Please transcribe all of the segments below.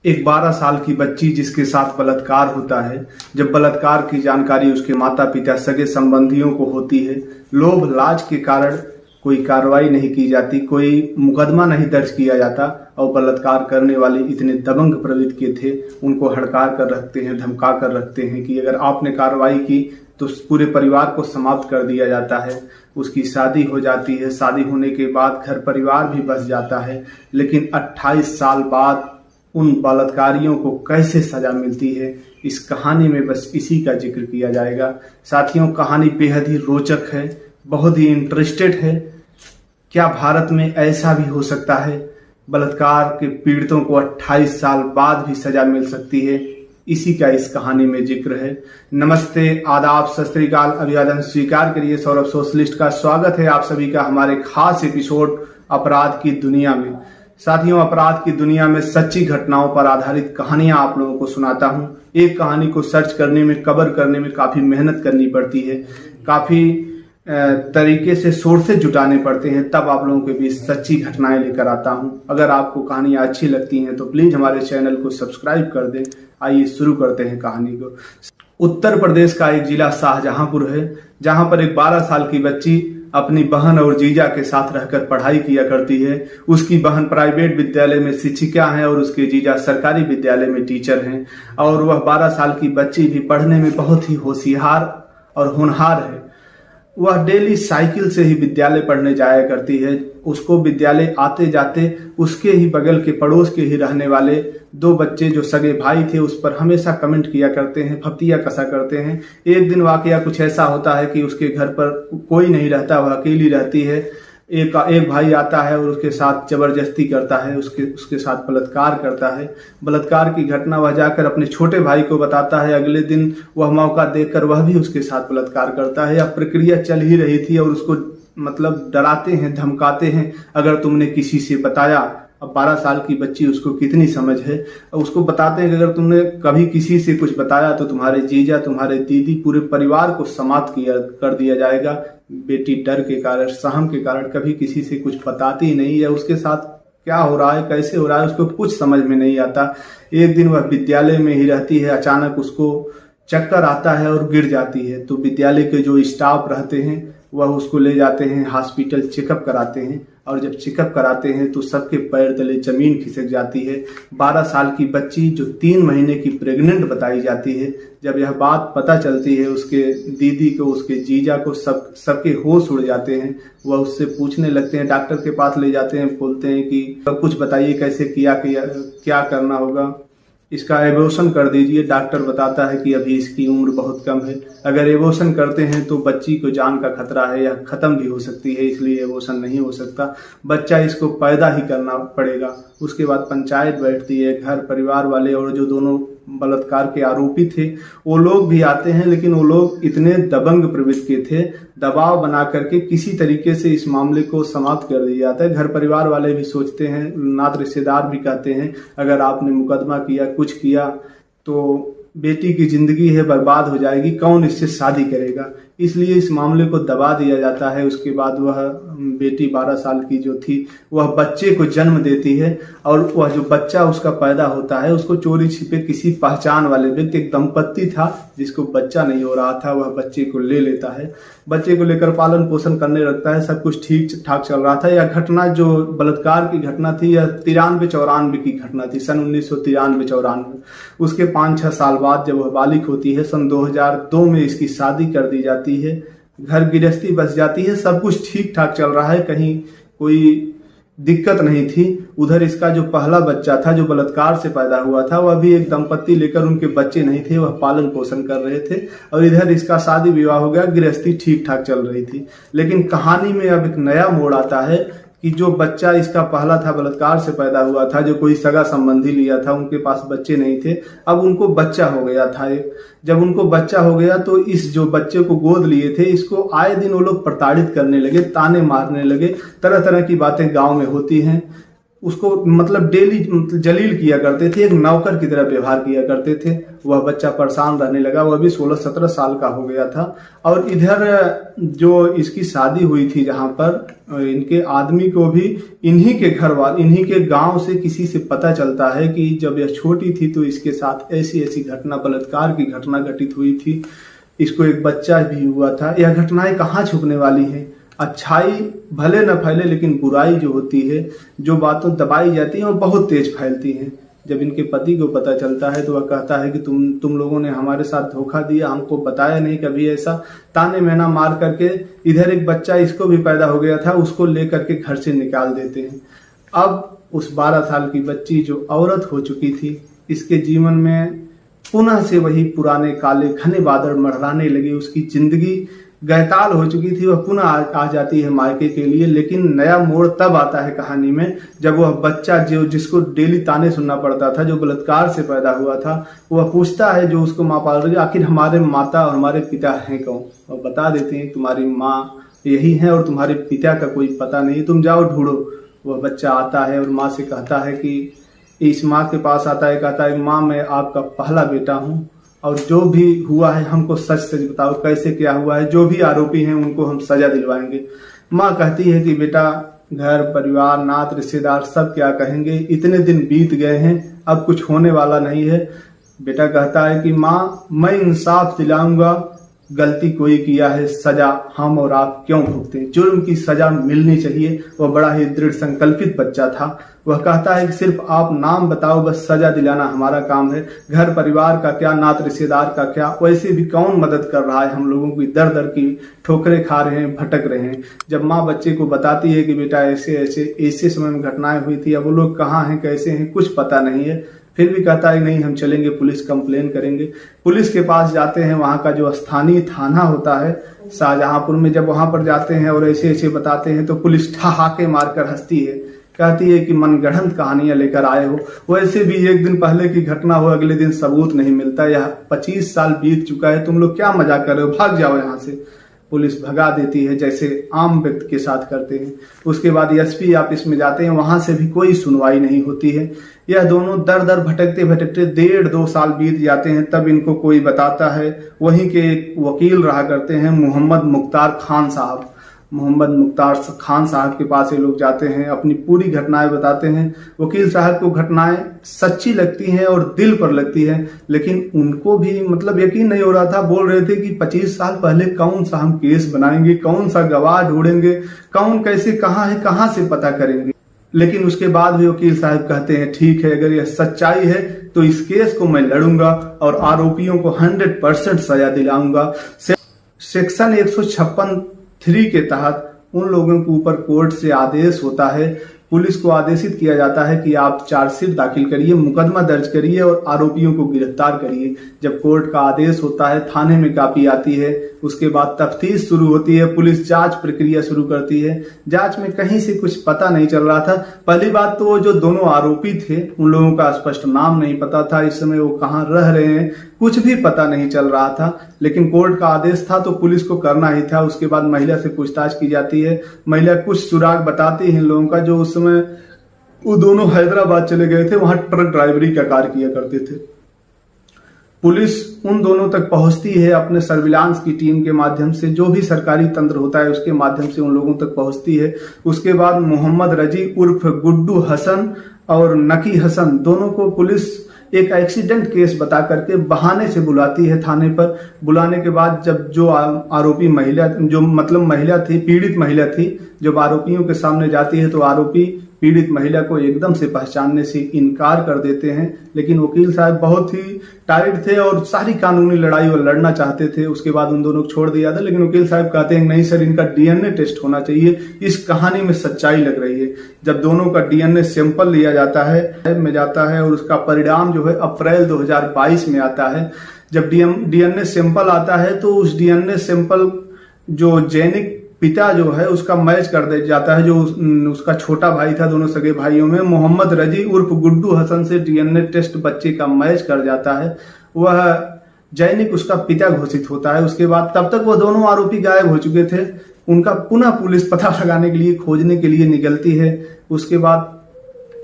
एक 12 साल की बच्ची जिसके साथ बलात्कार होता है, जब बलात्कार की जानकारी उसके माता पिता सगे संबंधियों को होती है, लोभ लाज के कारण कोई कार्रवाई नहीं की जाती, कोई मुकदमा नहीं दर्ज किया जाता और बलात्कार करने वाले इतने दबंग प्रवृत्ति के थे, उनको हड़कार कर रखते हैं, धमका कर रखते हैं कि अगर आपने कार्रवाई की तो पूरे परिवार को समाप्त कर दिया जाता है। उसकी शादी हो जाती है, शादी होने के बाद घर परिवार भी बस जाता है, लेकिन 28 साल बाद उन बलात्कारियों को कैसे सजा मिलती है, इस कहानी में बस इसी का जिक्र किया जाएगा। साथियों, कहानी बेहद ही रोचक है, बहुत ही इंटरेस्टेड है। क्या भारत में ऐसा भी हो सकता है? बलात्कार के पीड़ितों को 28 साल बाद भी सजा मिल सकती है, इसी का इस कहानी में जिक्र है। नमस्ते, आदाब, सत श्री अकाल, अभिवादन स्वीकार करिए। सौरभ सोशलिस्ट का स्वागत है आप सभी का हमारे खास एपिसोड अपराध की दुनिया में। साथियों, अपराध की दुनिया में सच्ची घटनाओं पर आधारित कहानियां आप लोगों को सुनाता हूं। एक कहानी को सर्च करने में, कवर करने में काफी मेहनत करनी पड़ती है, काफी तरीके से सोर्सेज जुटाने पड़ते हैं, तब आप लोगों के बीच सच्ची घटनाएं लेकर आता हूं। अगर आपको कहानियां अच्छी लगती हैं तो प्लीज हमारे चैनल को सब्सक्राइब कर दें। आइए शुरू करते हैं कहानी को। उत्तर प्रदेश का एक जिला शाहजहांपुर है, जहां पर एक 12 साल की बच्ची अपनी बहन और जीजा के साथ रहकर पढ़ाई किया करती है। उसकी बहन प्राइवेट विद्यालय में शिक्षिका है और उसके जीजा सरकारी विद्यालय में टीचर हैं। और वह 12 साल की बच्ची भी पढ़ने में बहुत ही होशियार और होनहार है। वह डेली साइकिल से ही विद्यालय पढ़ने जाया करती है। उसको विद्यालय आते जाते उसके ही बगल के पड़ोस के ही रहने वाले 2 बच्चे जो सगे भाई थे उस पर हमेशा कमेंट किया करते हैं, फप्तियां कसा करते हैं। एक दिन वाकया कुछ ऐसा होता है कि उसके घर पर कोई नहीं रहता, वह अकेली रहती है। एक भाई आता है और उसके साथ जबरदस्ती करता है, उसके साथ बलात्कार करता है। बलात्कार की घटना वह जाकर अपने छोटे भाई को बताता है। अगले दिन वह मौका देखकर वह भी उसके साथ बलात्कार करता है। यह प्रक्रिया चल ही रही थी और उसको डराते हैं, धमकाते हैं, अगर तुमने किसी से बताया। अब 12 साल की बच्ची, उसको कितनी समझ है, उसको बताते हैं कि अगर तुमने कभी किसी से कुछ बताया तो तुम्हारे जीजा, तुम्हारे दीदी, पूरे परिवार को समाप्त कर दिया जाएगा। बेटी डर के कारण, सहम के कारण कभी किसी से कुछ बताती नहीं है। उसके साथ क्या हो रहा है, कैसे हो रहा है, उसको कुछ समझ में नहीं आता। एक दिन वह विद्यालय में ही रहती है, अचानक उसको चक्कर आता है और गिर जाती है। तो विद्यालय के जो स्टाफ रहते हैं वह उसको ले जाते हैं हॉस्पिटल, चेकअप कराते हैं। और जब चेकअप कराते हैं तो सबके पैर तले जमीन खिसक जाती है। 12 साल की बच्ची जो 3 महीने की प्रेग्नेंट बताई जाती है, जब यह बात पता चलती है उसके दीदी को, उसके जीजा को, सबके होश उड़ जाते हैं। वह उससे पूछने लगते हैं, डॉक्टर के पास ले जाते हैं, बोलते हैं कि कुछ बताइए कैसे किया, क्या करना होगा, इसका एबॉर्शन कर दीजिए। डॉक्टर बताता है कि अभी इसकी उम्र बहुत कम है, अगर एबॉर्शन करते हैं तो बच्ची को जान का खतरा है, यह खत्म भी हो सकती है, इसलिए एबॉर्शन नहीं हो सकता, बच्चा इसको पैदा ही करना पड़ेगा। उसके बाद पंचायत बैठती है, घर परिवार वाले और जो दोनों बलात्कार के आरोपी थे वो लोग भी आते हैं, लेकिन वो लोग इतने दबंग प्रवृत्ति के थे, दबाव बना करके किसी तरीके से इस मामले को समाप्त कर दिया जाता है। घर परिवार वाले भी सोचते हैं, नात रिश्तेदार भी कहते हैं, अगर आपने मुकदमा किया, कुछ किया तो बेटी की जिंदगी है बर्बाद हो जाएगी, कौन इससे शादी करेगा, इसलिए इस मामले को दबा दिया जाता है। उसके बाद वह बेटी 12 साल की जो थी वह बच्चे को जन्म देती है और वह जो बच्चा उसका पैदा होता है उसको चोरी छिपे किसी पहचान वाले व्यक्ति, एक दंपत्ति था जिसको बच्चा नहीं हो रहा था, वह बच्चे को ले लेता है। बच्चे को लेकर पालन पोषण करने लगता है, सब कुछ ठीक ठाक चल रहा था। यह घटना जो बलात्कार की घटना थी यह 93-94 की घटना थी, सन 1993-94। उसके 5-6 साल बाद जब वह बालिग होती है, सन 2002 में इसकी शादी कर दी जाती है, घर गृहस्थी बस जाती है, सब कुछ ठीक ठाक चल रहा है, कहीं कोई दिक्कत नहीं थी। उधर इसका जो पहला बच्चा था जो बलात्कार से पैदा हुआ था वह भी एक दंपत्ति लेकर, उनके बच्चे नहीं थे, वह पालन पोषण कर रहे थे। और इधर इसका शादी विवाह हो गया, गृहस्थी ठीक ठाक चल रही थी। लेकिन कहानी में अब एक नया मोड़ आता है कि जो बच्चा इसका पहला था, बलात्कार से पैदा हुआ था, जो कोई सगा संबंधी लिया था, उनके पास बच्चे नहीं थे, अब उनको बच्चा हो गया था। जब उनको बच्चा हो गया तो इस जो बच्चे को गोद लिए थे इसको आए दिन वो लोग प्रताड़ित करने लगे, ताने मारने लगे, तरह तरह की बातें गांव में होती हैं। उसको मतलब डेली जलील किया करते थे, एक नौकर की तरह व्यवहार किया करते थे। वह बच्चा परेशान रहने लगा, वह भी 16-17 साल का हो गया था। और इधर जो इसकी शादी हुई थी जहां पर, इनके आदमी को भी इन्हीं के घर वाले, इन्हीं के गांव से किसी से पता चलता है कि जब यह छोटी थी तो इसके साथ ऐसी ऐसी घटना, बलात्कार की घटना घटित हुई थी, इसको एक बच्चा भी हुआ था। यह घटनाएं कहाँ छुपने वाली हैं? अच्छाई भले न फैले, लेकिन बुराई जो होती है, जो बातों दबाई जाती हैं, वो बहुत तेज फैलती हैं। जब इनके पति को पता चलता है तो वह कहता है कि तुम लोगों ने हमारे साथ धोखा दिया, हमको बताया नहीं कभी ऐसा। ताने मेना मार करके इधर एक बच्चा इसको भी पैदा हो गया था, उसको लेकर के घर से निकाल देते हैं। अब उस 12 साल की बच्ची जो औरत हो चुकी थी, इसके जीवन में पुनः से वही पुराने काले घने बादल मंडराने लगे। उसकी जिंदगी गहताल हो चुकी थी, वह पुनः आ जाती है मायके के लिए। लेकिन नया मोड़ तब आता है कहानी में जब वह बच्चा जिसको डेली ताने सुनना पड़ता था, जो बलात्कार से पैदा हुआ था, वह पूछता है जो उसको माँ पाल रही है, आखिर हमारे माता और हमारे पिता हैं कौन? और बता देते हैं तुम्हारी माँ यही है और तुम्हारे पिता का कोई पता नहीं, तुम जाओ ढूंढो। वह बच्चा आता है और माँ से कहता है कि इस माँ के पास आता है, कहता है माँ मैं आपका पहला बेटा हूँ और जो भी हुआ है हमको सच सच बताओ, कैसे क्या हुआ है, जो भी आरोपी हैं उनको हम सजा दिलवाएंगे। माँ कहती है कि बेटा घर परिवार नात रिश्तेदार सब क्या कहेंगे, इतने दिन बीत गए हैं, अब कुछ होने वाला नहीं है। बेटा कहता है कि माँ मैं इंसाफ दिलाऊंगा, गलती कोई किया है, सजा हम और आप क्यों भुगते, जुर्म की सजा मिलनी चाहिए। वह बड़ा ही दृढ़ संकल्पित बच्चा था। वह कहता है कि सिर्फ आप नाम बताओ, बस सजा दिलाना हमारा काम है, घर परिवार का क्या, नात रिश्तेदार का क्या, वैसे भी कौन मदद कर रहा है, हम लोगों की दर दर की ठोकरें खा रहे हैं, भटक रहे हैं। जब माँ बच्चे को बताती है कि बेटा ऐसे ऐसे ऐसे समय में घटनाएं हुई थी, अब वो लोग कहाँ हैं कैसे हैं कुछ पता नहीं है, फिर भी कहता है नहीं हम चलेंगे, पुलिस कंप्लेन करेंगे। पुलिस के पास जाते हैं, वहाँ का जो स्थानीय थाना होता है शाहजहांपुर में, जब वहाँ पर जाते हैं और ऐसे ऐसे बताते हैं तो पुलिस ठहाके मारकर हंसती है, कहती है कि मनगढ़ंत कहानियां लेकर आए हो, वैसे भी एक दिन पहले की घटना हो अगले दिन सबूत नहीं मिलता, यह 25 साल बीत चुका है, तुम लोग क्या मजाक कर रहे हो, भाग जाओ यहाँ से। पुलिस भगा देती है जैसे आम व्यक्ति के साथ करते हैं। उसके बाद एसपी ऑफिस में जाते हैं, वहां से भी कोई सुनवाई नहीं होती है। यह दोनों दर दर भटकते भटकते 1.5-2 साल बीत जाते हैं, तब इनको कोई बताता है। वहीं के एक वकील रहा करते हैं मोहम्मद मुख्तार खान साहब। मोहम्मद मुख्तार खान साहब के पास ये लोग जाते हैं, अपनी पूरी घटनाएं बताते हैं। वकील साहब को घटनाएं सच्ची लगती हैं और दिल पर लगती है, लेकिन उनको भी मतलब यकीन नहीं हो रहा था। बोल रहे थे कि 25 साल पहले कौन सा हम केस बनाएंगे, कौन सा गवाह ढूंढेंगे, कौन कैसे कहाँ है, कहाँ से पता करेंगे। लेकिन उसके बाद भी वकील साहब कहते हैं ठीक है, अगर यह सच्चाई है तो इस केस को मैं लड़ूंगा और आरोपियों को 100% सजा दिलाऊंगा। सेक्शन 156(3) के तहत उन लोगों के ऊपर कोर्ट से आदेश होता है, पुलिस को आदेशित किया जाता है कि आप चार्जशीट दाखिल करिए, मुकदमा दर्ज करिए और आरोपियों को गिरफ्तार करिए। जब कोर्ट का आदेश होता है, थाने में कापी आती है, उसके बाद तफ्तीश शुरू होती है, पुलिस जांच प्रक्रिया शुरू करती है। जांच में कहीं से कुछ पता नहीं चल रहा था। पहली बात तो वो जो दोनों आरोपी थे उन लोगों का स्पष्ट नाम नहीं पता था, इस समय वो कहाँ रह रहे हैं कुछ भी पता नहीं चल रहा था। लेकिन कोर्ट का आदेश था तो पुलिस को करना ही था। उसके बाद महिला से पूछताछ की जाती है, महिला कुछ सुराग बताती है इन लोगों का। जो उस समय वो दोनों हैदराबाद चले गए थे, वहां ट्रक ड्राइवरी का कार्य किया करते थे। पुलिस उन दोनों तक पहुंचती है अपने सर्विलांस की टीम के माध्यम से, जो भी सरकारी तंत्र होता है उसके माध्यम से उन लोगों तक पहुंचती है। उसके बाद मोहम्मद रजी उर्फ गुड्डू हसन और नकी हसन दोनों को पुलिस एक एक्सीडेंट केस बता करके बहाने से बुलाती है थाने पर। बुलाने के बाद जब जो आरोपी महिला, जो मतलब महिला थी, पीड़ित महिला थी, जब आरोपियों के सामने जाती है तो आरोपी पीड़ित महिला को एकदम से पहचानने से इनकार कर देते हैं। लेकिन वकील साहब बहुत ही टाइट थे और सारी कानूनी लड़ाई वो लड़ना चाहते थे। उसके बाद उन दोनों को छोड़ दिया था, लेकिन वकील साहब कहते हैं नहीं सर, इनका डीएनए टेस्ट होना चाहिए, इस कहानी में सच्चाई लग रही है। जब दोनों का डीएनए सैंपल लिया जाता है और उसका परिणाम जो है अप्रैल 2022 में आता है। जब डीएनए सैंपल आता है तो उस डीएनए सैंपल जो जैनिक पिता जो है उसका मैच कर दिया जाता है, जो उसका छोटा भाई था, दोनों सगे भाइयों में मोहम्मद रजी उर्फ गुड्डू हसन से डीएनए टेस्ट बच्चे का मैच कर जाता है। वह जैनिक उसका पिता घोषित होता है। उसके बाद तब तक वो दोनों आरोपी गायब हो चुके थे। उनका पुनः पुलिस पता लगाने के लिए, खोजने के लिए निकलती है। उसके बाद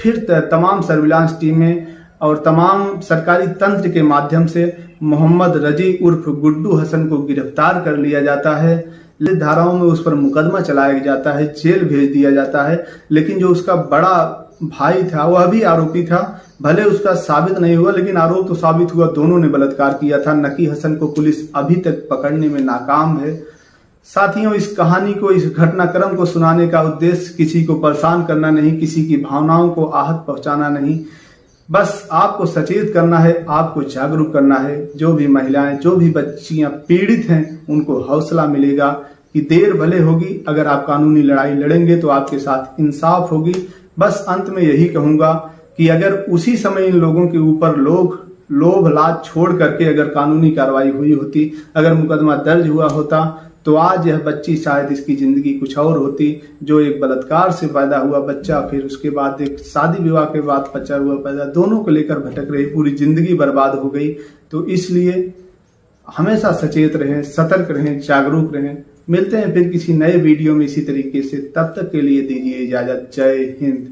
फिर तमाम सर्विलांस टीमें और तमाम सरकारी तंत्र के माध्यम से मोहम्मद रजी उर्फ गुड्डू हसन को गिरफ्तार कर लिया जाता है। धाराओं में उस पर मुकदमा चलाया जाता है, जेल भेज दिया जाता है। लेकिन जो उसका बड़ा भाई था वह भी आरोपी था, भले उसका साबित नहीं हुआ लेकिन आरोप तो साबित हुआ, दोनों ने बलात्कार किया था। नकी हसन को पुलिस अभी तक पकड़ने में नाकाम है। साथियों, इस कहानी को, इस घटनाक्रम को सुनाने का उद्देश्य किसी को परेशान करना नहीं, किसी की भावनाओं को आहत पहुंचाना नहीं, बस आपको सचेत करना है, आपको जागरूक करना है। जो भी महिलाएं, जो भी बच्चियां पीड़ित हैं, उनको हौसला मिलेगा कि देर भले होगी, अगर आप कानूनी लड़ाई लड़ेंगे तो आपके साथ इंसाफ होगी। बस अंत में यही कहूंगा कि अगर उसी समय इन लोगों के ऊपर लोभ लाज छोड़ करके अगर कानूनी कार्रवाई हुई होती, अगर मुकदमा दर्ज हुआ होता, तो आज यह बच्ची शायद इसकी जिंदगी कुछ और होती। जो एक बलात्कार से पैदा हुआ बच्चा, फिर उसके बाद एक शादी विवाह के बाद बच्चा हुआ पैदा, दोनों को लेकर भटक रही, पूरी जिंदगी बर्बाद हो गई। तो इसलिए हमेशा सचेत रहें, सतर्क रहें, जागरूक रहें। मिलते हैं फिर किसी नए वीडियो में इसी तरीके से। तब तक के लिए दीजिए इजाजत। जय हिंद।